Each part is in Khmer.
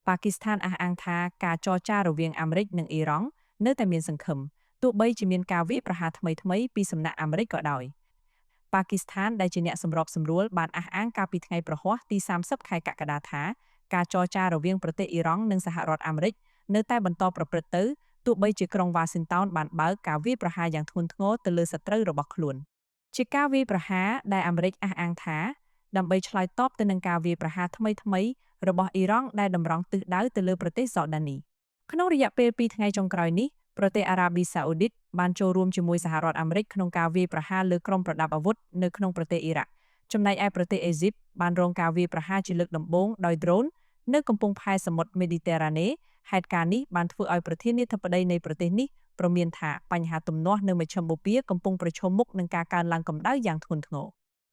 ប៉ាគីស្ថានអះអាងថាការចរចារវាងអាមេរិកនិងអ៊ីរ៉ង់នៅតែមានសង្ឃឹមទោះបីជាមានការវាយប្រហារថ្មីៗពីសំណាក់អាមេរិកក៏ដោយប៉ាគីស្ថានដែលជាអ្នកសម្របសម្រួលបានអះអាងកាលពីថ្ងៃប្រហ័សទី30ខែកក្កដាថាការចរចារវាងប្រទេសអ៊ីរ៉ង់និងសហរដ្ឋអាមេរិកនៅតែបន្តប្រព្រឹត្តទៅទោះបីជាក្រុងវ៉ាស៊ីនតោនបានបើកការវាយប្រហារយ៉ាងធ្ងន់ធ្ងរទៅលើសត្រូវរបស់ខ្លួនជាការវាយប្រហារដែលអាមេរិកអះអាងថាដើម្បីឆ្លើយតបទៅនឹងការវាយប្រហារថ្មីៗរបស់អ៊ីរ៉ង់ដែលតម្រង់ទិសដៅទៅលើប្រទេសហ្សូដានី ក្នុងរយៈពេល2ថ្ងៃចុងក្រោយនេះប្រទេសអារ៉ាប៊ីសាអូឌីតបានចូលរួមជាមួយសហរដ្ឋអាមេរិកក្នុងការវាយប្រហារលើក្រុមប្រដាប់អាវុធនៅក្នុងប្រទេសអ៊ីរ៉ាក់ចំណែកឯប្រទេសអេស៊ីបបានរងការវាយប្រហារជាលើកដំបូងដោយដ្រូននៅកំពង់ផែសមុទ្រមេឌីទែរ៉ាណេហេតុការណ៍នេះបានធ្វើឲ្យប្រធានាធិបតីនៃប្រទេសនេះព្រមានថាបញ្ហាទំនាស់នៅមជ្ឈមបូព៌ាកំពុងប្រឈមមុខនឹងការកើនឡើងកម្ដៅយ៉ាងធ្ងន់ធ្ងរ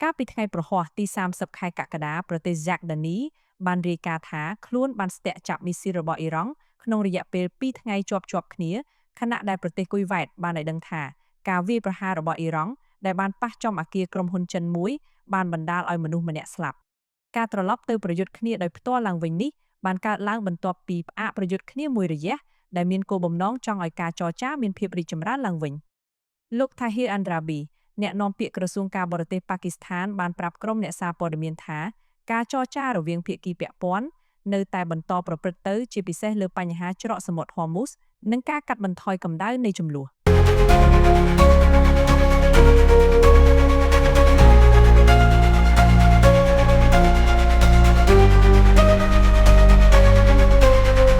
កាលពីថ្ងៃប្រហ័សទី30ខែកក្កដាប្រទេសហ្សាក់ដានីបានរាយការណ៍ថាខ្លួនបានស្ទាក់ចាប់មីស៊ីលរបស់អ៊ីរ៉ង់ក្នុងរយៈពេល2ថ្ងៃជាប់គ្នាខណៈដែលប្រទេសគុយវ៉ែតបានឲ្យដឹងថាការវាយប្រហាររបស់អ៊ីរ៉ង់ដែលបានប៉ះចំអគារក្រុមហ៊ុនចិនមួយបានបណ្ដាលឲ្យមនុស្សម្នាក់ស្លាប់ការត្រឡប់ទៅប្រយុទ្ធគ្នាដោយផ្ទាល់ឡើងវិញនេះបានកើតឡើងបន្ទាប់ពីផ្អាកប្រយុទ្ធគ្នាមួយរយៈដែលមានគោលបំណងចង់ឲ្យការចរចាមានភាពរីកចម្រើនឡើងវិញលោក Tahir Andrabi អ្នកនាំពាក្យក្រសួងការបរទេសប៉ាគីស្ថានបានប្រាប់ក្រុមអ្នកសារព័ត៌មានថាការចរចារវាងភាគីពាក់ព័ន្ធនៅតែបន្តប្រព្រឹត្តទៅជាពិសេសលើបញ្ហាច្រកសមុទ្រ Hormuz និងការកាត់បន្ថយកម្ដៅនៃជម្លោះ